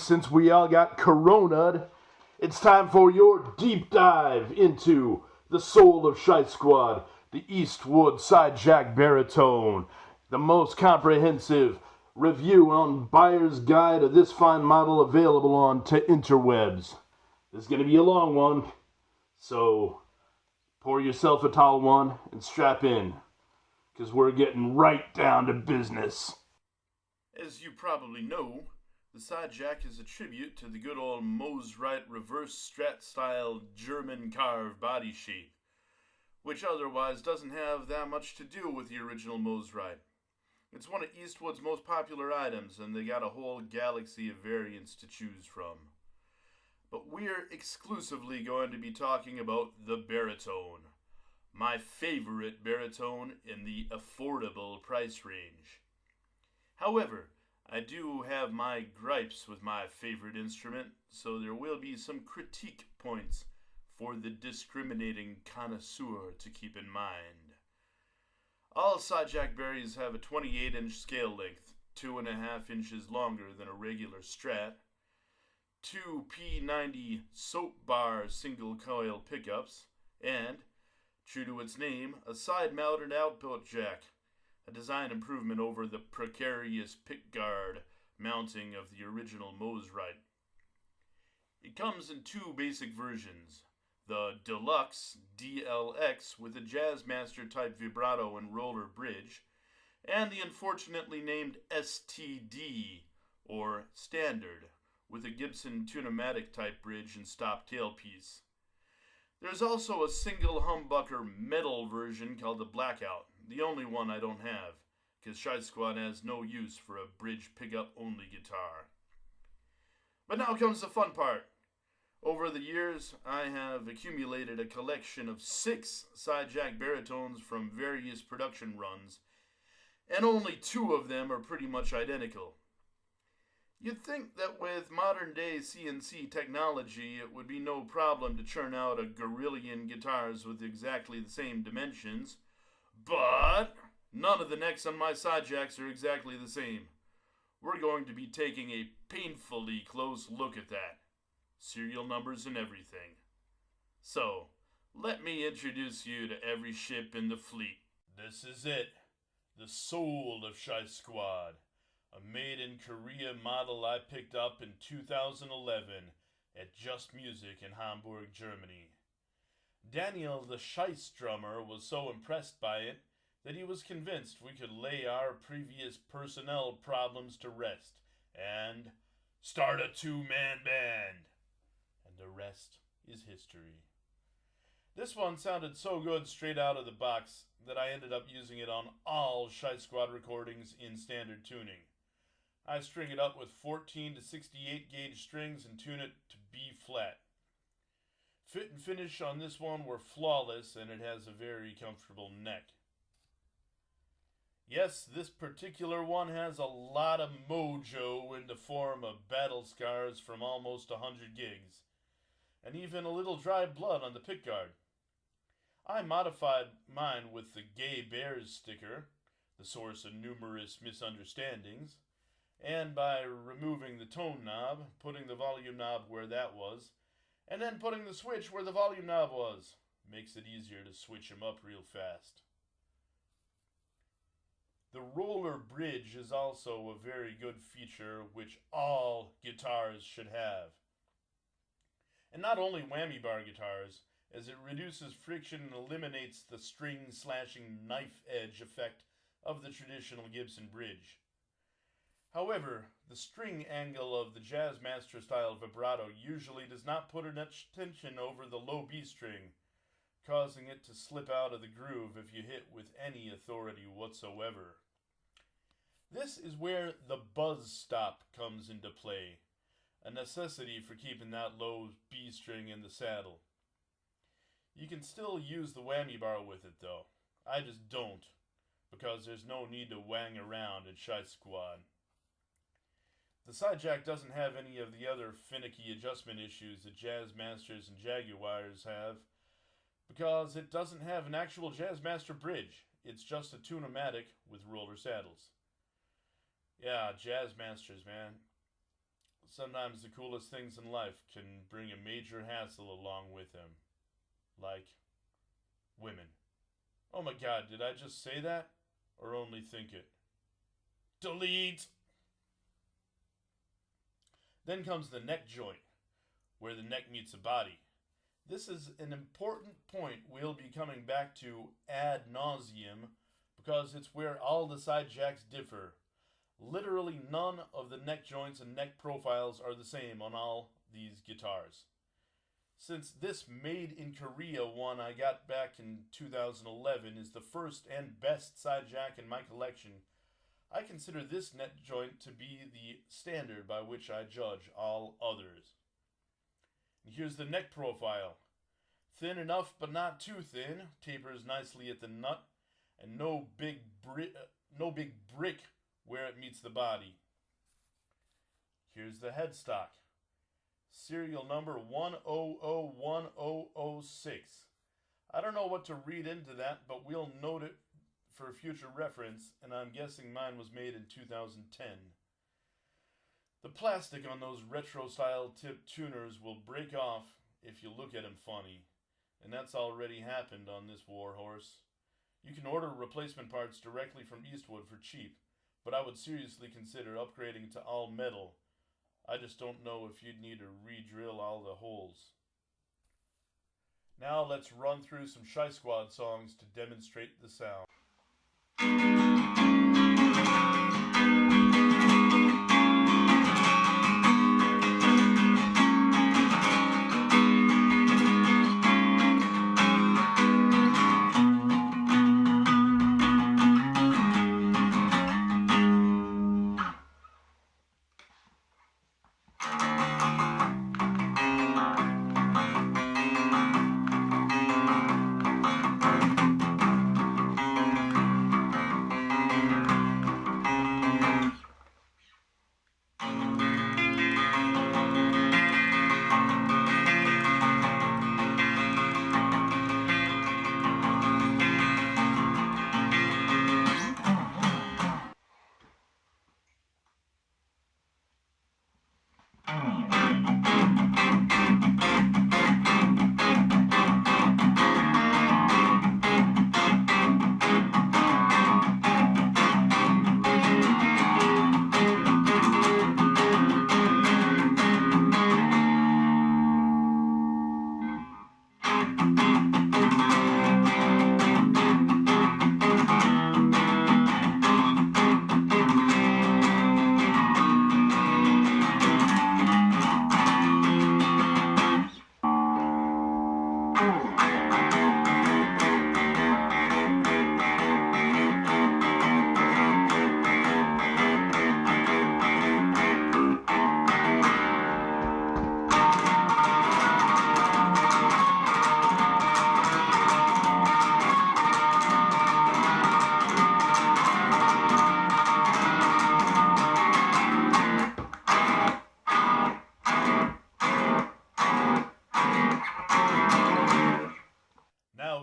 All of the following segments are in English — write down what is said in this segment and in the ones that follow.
since we all got corona'd, it's time for your deep dive into the SOUL of Shice Squad, the Eastwood Sidejack Baritone, the most comprehensive review on buyer's guide of this fine model available on interwebs. This is going to be a long one, so pour yourself a tall one and strap in, because we're getting right down to business. As you probably know, the Sidejack is a tribute to the good old Mosrite reverse strat style German carved body shape, which otherwise doesn't have that much to do with the original Mosrite. It's one of Eastwood's most popular items, and they got a whole galaxy of variants to choose from. But we're exclusively going to be talking about the Baritone, my favorite Baritone in the affordable price range. However, I do have my gripes with my favorite instrument, so there will be some critique points for the discriminating connoisseur to keep in mind. All Sidejack berries have a 28-inch scale length, 2.5 inches longer than a regular Strat, two P90 soap bar single coil pickups, and, true to its name, a side-mounted output jack, a design improvement over the precarious pickguard mounting of the original Mosrite. It comes in two basic versions, the Deluxe DLX with a Jazzmaster type vibrato and roller bridge, and the unfortunately named STD, or Standard, with a Gibson Tunematic type bridge and stop tailpiece. There's also a single humbucker metal version called the Blackout, the only one I don't have, because Shice Squad has no use for a bridge pickup only guitar. But now comes the fun part. Over the years, I have accumulated a collection of 6 Sidejack baritones from various production runs, and only 2 of them are pretty much identical. You'd think that with modern day CNC technology, it would be no problem to churn out a gorillion guitars with exactly the same dimensions, but none of the necks on my Sidejacks are exactly the same. We're going to be taking a painfully close look at that. Serial numbers and everything. So, let me introduce you to every ship in the fleet. This is it. The SOUL of Shice Squad. A made-in-Korea model I picked up in 2011 at Just Music in Hamburg, Germany. Daniel the Shice drummer was so impressed by it that he was convinced we could lay our previous personnel problems to rest and start a 2-man band. And the rest is history. This one sounded so good straight out of the box that I ended up using it on all Shice Squad recordings in standard tuning. I string it up with 14 to 68 gauge strings and tune it to B flat. Fit and finish on this one were flawless, and it has a very comfortable neck. Yes, this particular one has a lot of mojo in the form of battle scars from almost 100 gigs, and even a little dry blood on the pickguard. I modified mine with the Gay Bears sticker, the source of numerous misunderstandings, and by removing the tone knob, putting the volume knob where that was, and then putting the switch where the volume knob was. Makes it easier to switch them up real fast. The roller bridge is also a very good feature which all guitars should have. And not only whammy bar guitars, as it reduces friction and eliminates the string slashing knife edge effect of the traditional Gibson bridge. However, the string angle of the Jazzmaster style vibrato usually does not put enough tension over the low B string, causing it to slip out of the groove if you hit with any authority whatsoever. This is where the buzz stop comes into play, a necessity for keeping that low B string in the saddle. You can still use the whammy bar with it though. I just don't, because there's no need to wang around in Shice Squad. The Sidejack doesn't have any of the other finicky adjustment issues that Jazzmasters and Jaguars have, because it doesn't have an actual Jazzmaster bridge. It's just a Tunematic with roller saddles. Yeah, Jazzmasters, man. sometimes the coolest things in life can bring a major hassle along with them. Like women. Oh my god, did I just say that? Or only think it? Delete! Then comes the neck joint, where the neck meets the body. This is an important point we'll be coming back to ad nauseum because it's where all the sidejacks differ. Literally none of the neck joints and neck profiles are the same on all these guitars. Since this Made in Korea one I got back in 2011 is the first and best sidejack in my collection, I consider this neck joint to be the standard by which I judge all others. And here's the neck profile. Thin enough but not too thin, tapers nicely at the nut, and no big brick where it meets the body. Here's the headstock. Serial number 1001006. I don't know what to read into that, but we'll note it for future reference, and I'm guessing mine was made in 2010. The plastic on those retro-style tip tuners will break off if you look at them funny, and that's already happened on this warhorse. You can order replacement parts directly from Eastwood for cheap, but I would seriously consider upgrading to all metal. I just don't know if you'd need to re-drill all the holes. Now let's run through some Shice Squad songs to demonstrate the sound.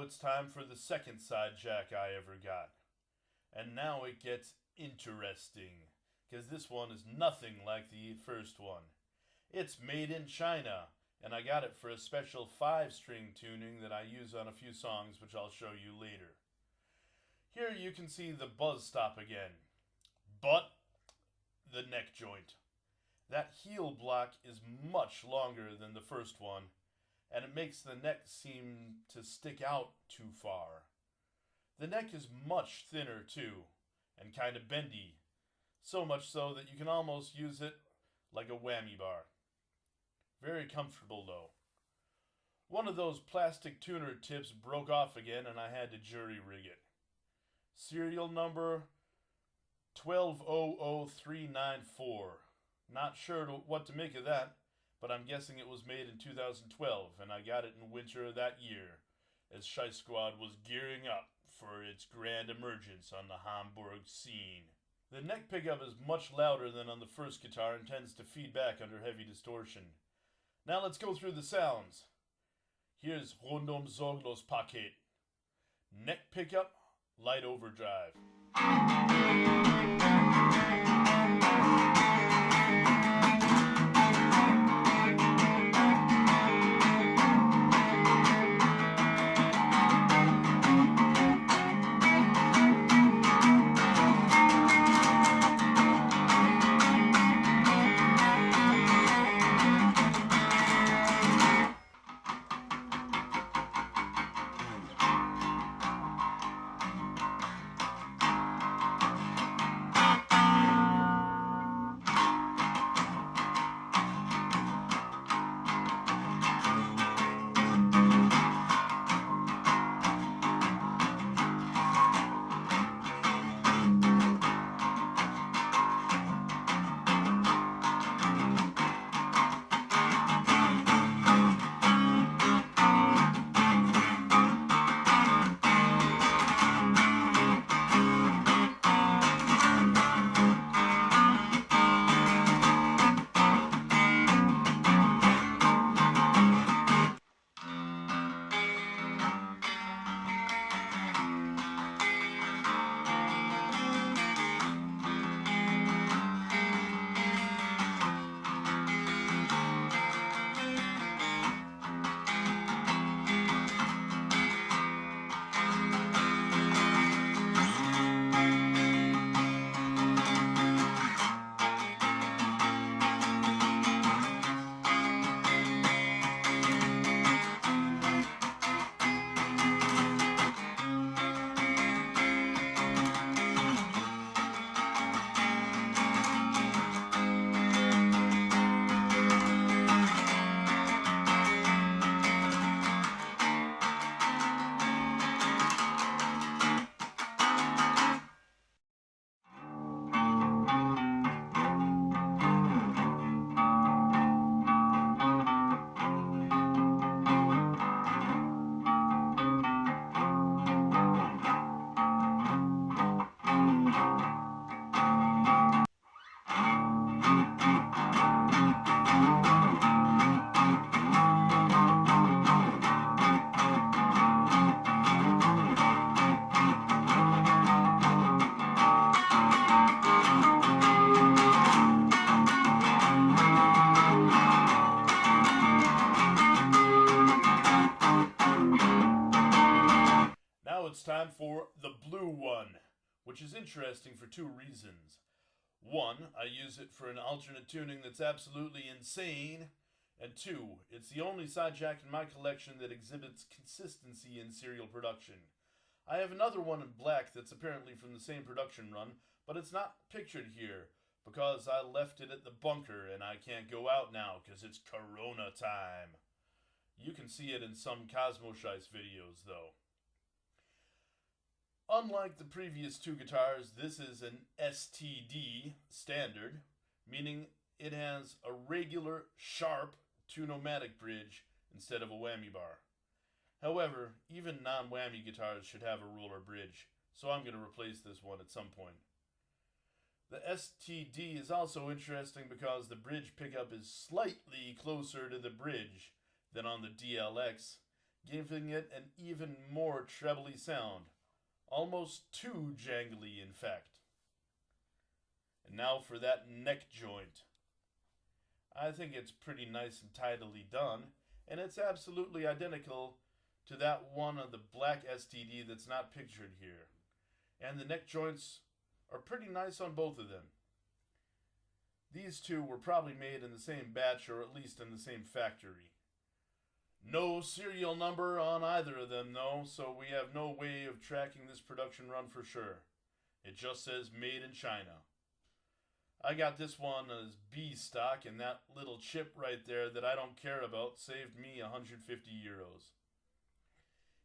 It's time for the second sidejack I ever got. And now it gets interesting, because this one is nothing like the first one. It's made in China, and I got it for a special 5-string tuning that I use on a few songs, which I'll show you later. Here you can see the buzz stop again, but the neck joint. That heel block is much longer than the first one, and it makes the neck seem to stick out too far. The neck is much thinner too, and kind of bendy, so much so that you can almost use it like a whammy bar. Very comfortable though. One of those plastic tuner tips broke off again and I had to jury rig it. Serial number 1200394. Not sure what to make of that, but I'm guessing it was made in 2012, and I got it in winter of that year, as Shice Squad was gearing up for its grand emergence on the Hamburg scene. The neck pickup is much louder than on the first guitar and tends to feed back under heavy distortion. Now let's go through the sounds. Here's Rundum Sorglos Paket. Neck pickup, light overdrive. it's time for the blue one, which is interesting for two reasons. One, I use it for an alternate tuning that's absolutely insane. And two, it's the only Sidejack in my collection that exhibits consistency in serial production. I have another one in black that's apparently from the same production run, but it's not pictured here because I left it at the bunker and I can't go out now because it's Corona time. You can see it in some Cosmo Shice videos though. Unlike the previous two guitars, this is an STD standard, meaning it has a regular, sharp, two-nomatic bridge instead of a whammy bar. However, even non-whammy guitars should have a roller bridge, so I'm going to replace this one at some point. The STD is also interesting because the bridge pickup is slightly closer to the bridge than on the DLX, giving it an even more trebly sound. Almost too jangly, in fact. And now for that neck joint. I think it's pretty nice and tidily done, and it's absolutely identical to that one of the black STD that's not pictured here. And the neck joints are pretty nice on both of them. These two were probably made in the same batch or at least in the same factory. No serial number on either of them though, so we have no way of tracking this production run for sure. It just says made in China. I got this one as B stock, and that little chip right there that I don't care about saved me 150 euros.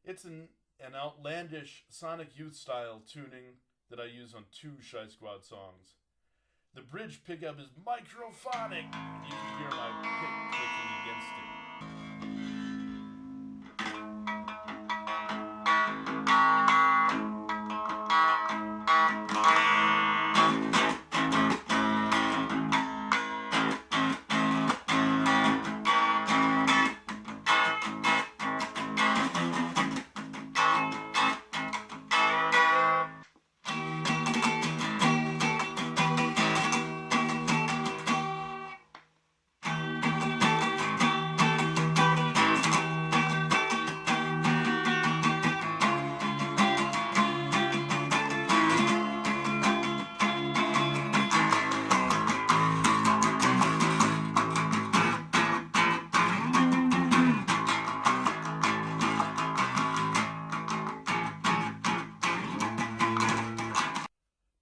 It's an outlandish Sonic Youth style tuning that I use on two Shice Squad songs. The bridge pickup is microphonic, and you can hear my pick clicking against it.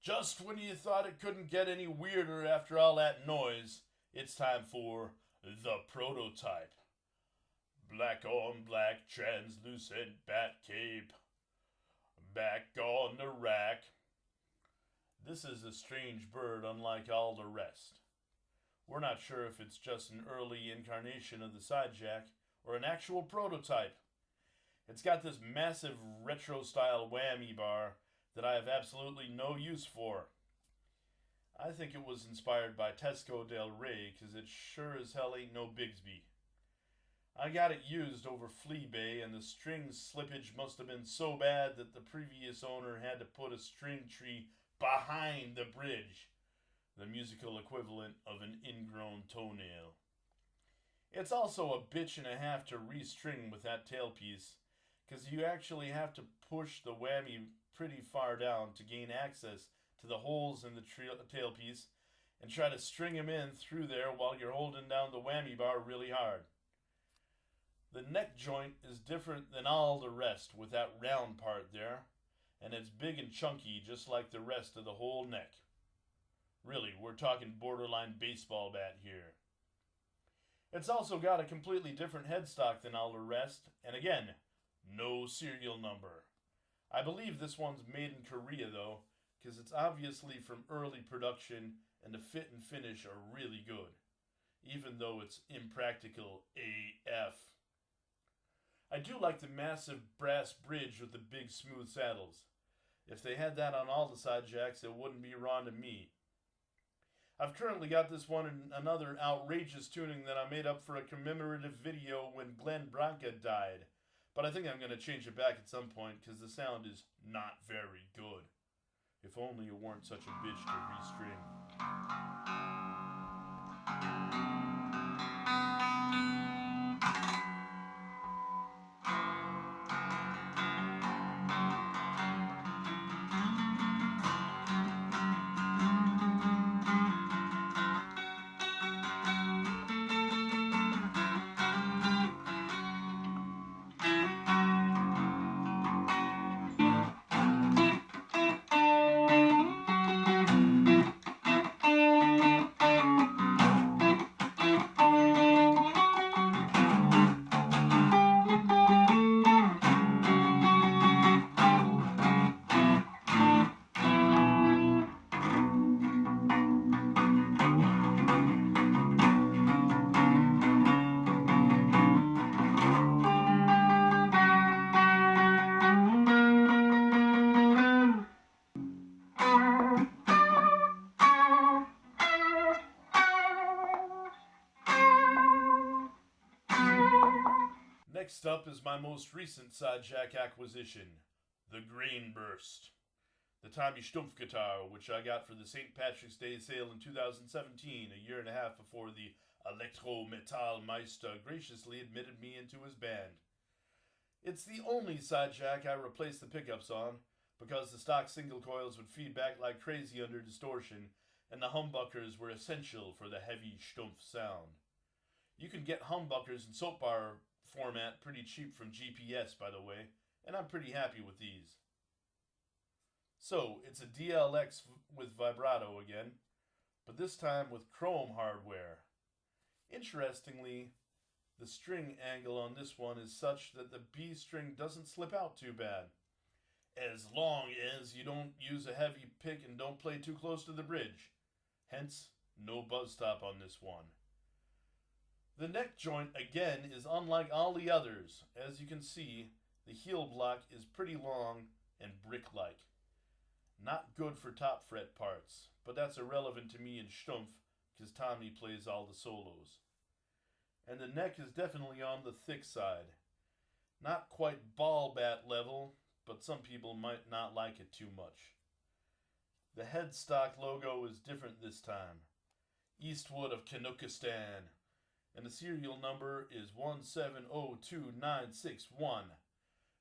Just when you thought it couldn't get any weirder after all that noise, it's time for the prototype. Black on black, translucent bat cape. Back on the rack. This is a strange bird unlike all the rest. We're not sure if it's just an early incarnation of the Sidejack or an actual prototype. It's got this massive retro-style whammy bar that I have absolutely no use for. I think it was inspired by Tesco Del Rey, because it sure as hell ain't no Bigsby. I got it used over Flea Bay, and the string slippage must have been so bad that the previous owner had to put a string tree behind the bridge, the musical equivalent of an ingrown toenail. It's also a bitch and a half to restring with that tailpiece, because you actually have to push the whammy pretty far down to gain access to the holes in the tailpiece and try to string them in through there while you're holding down the whammy bar really hard. The neck joint is different than all the rest with that round part there, and it's big and chunky just like the rest of the whole neck. Really, we're talking borderline baseball bat here. It's also got a completely different headstock than all the rest, and again, no serial number. I believe this one's made in Korea though, because it's obviously from early production and the fit and finish are really good, even though it's impractical AF. I do like the massive brass bridge with the big smooth saddles. If they had that on all the Sidejacks, it wouldn't be wrong to me. I've currently got this one in another outrageous tuning that I made up for a commemorative video when Glenn Branca died. But I think I'm going to change it back at some point because the sound is not very good. If only it weren't such a bitch to restring. Next up is my most recent Sidejack acquisition, the Grain Burst. The Tommy Stumpf guitar, which I got for the St. Patrick's Day sale in 2017, a year and a half before the Electro Metal Meister graciously admitted me into his band. It's the only Sidejack I replaced the pickups on, because the stock single coils would feed back like crazy under distortion, and the humbuckers were essential for the heavy Stumpf sound. You can get humbuckers in soap bar format pretty cheap from GPS, by the way, and I'm pretty happy with these. So, it's a DLX with vibrato again, but this time with chrome hardware. Interestingly, the string angle on this one is such that the B string doesn't slip out too bad, as long as you don't use a heavy pick and don't play too close to the bridge. Hence, no buzz stop on this one. The neck joint, again, is unlike all the others. As you can see, the heel block is pretty long and brick-like. Not good for top fret parts, but that's irrelevant to me and Stumpf, because Tommy plays all the solos. And the neck is definitely on the thick side. Not quite ball bat level, but some people might not like it too much. The headstock logo is different this time. Eastwood of Kanukistan. And the serial number is 1702961.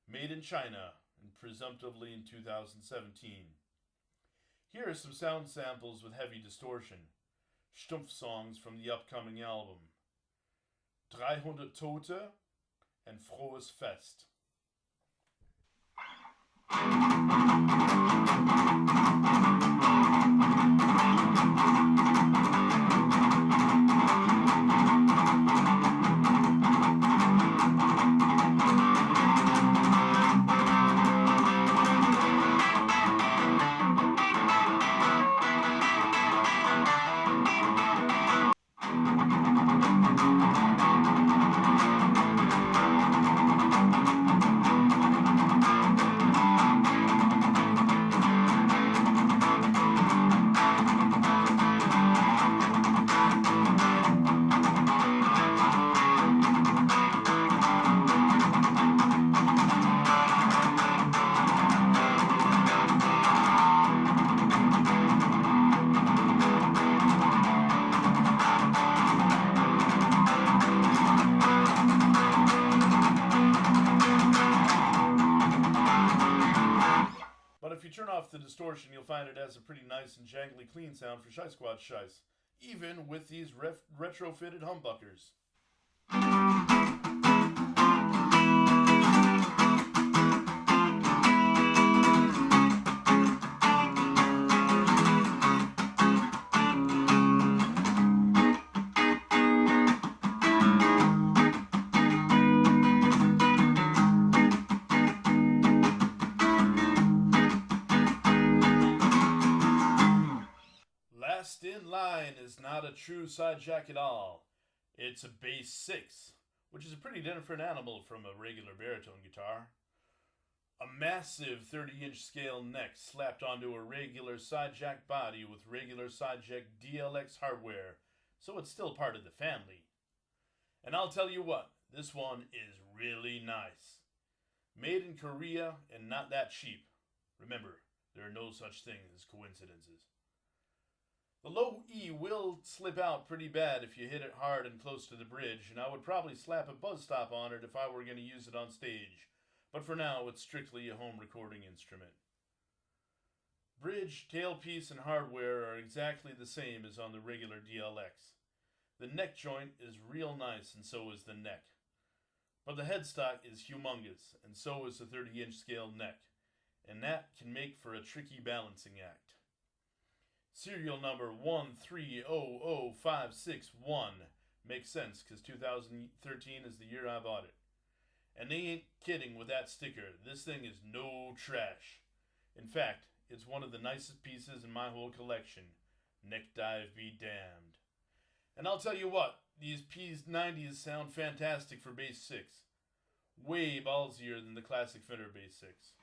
Made in China, and presumptively in 2017. Here are some sound samples with heavy distortion. Stumpf songs from the upcoming album. 300 Tote and Frohes Fest. If you turn off the distortion, you'll find it has a pretty nice and jangly clean sound for Shice Squad Shice, even with these retrofitted humbuckers. Last in line is not a true Sidejack at all. It's a bass 6, which is a pretty different animal from a regular baritone guitar. A massive 30-inch scale neck slapped onto a regular Sidejack body with regular Sidejack DLX hardware, so it's still part of the family. And I'll tell you what, this one is really nice. Made in Korea and not that cheap. Remember, there are no such things as coincidences. The low E will slip out pretty bad if you hit it hard and close to the bridge, and I would probably slap a buzz stop on it if I were going to use it on stage, but for now it's strictly a home recording instrument. Bridge, tailpiece, and hardware are exactly the same as on the regular DLX. The neck joint is real nice, and so is the neck. But the headstock is humongous, and so is the 30-inch scale neck, and that can make for a tricky balancing act. Serial number 1300561 makes sense because 2013 is the year I bought it. And they ain't kidding with that sticker. This thing is no trash. In fact, it's one of the nicest pieces in my whole collection. Neck dive be damned. And I'll tell you what, these P90s sound fantastic for bass 6. Way ballsier than the classic Fender bass 6.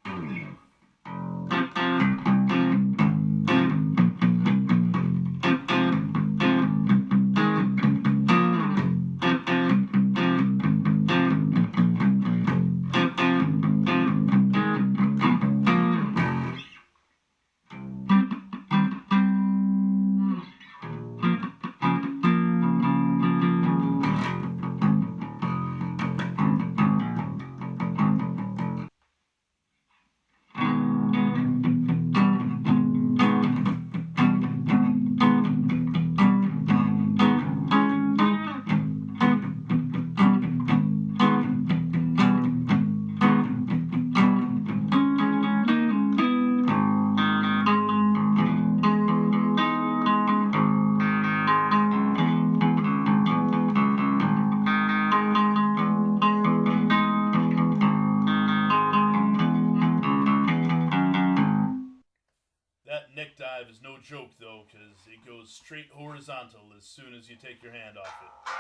joke, though, because it goes straight horizontal as soon as you take your hand off it.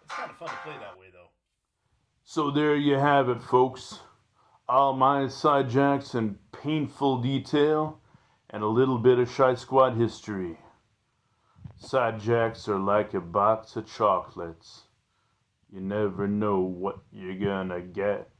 It's kind of fun to play that way, though. So there you have it, folks. All my sidejacks in painful detail and a little bit of Shice Squad history. Sidejacks are like a box of chocolates. You never know what you're gonna get.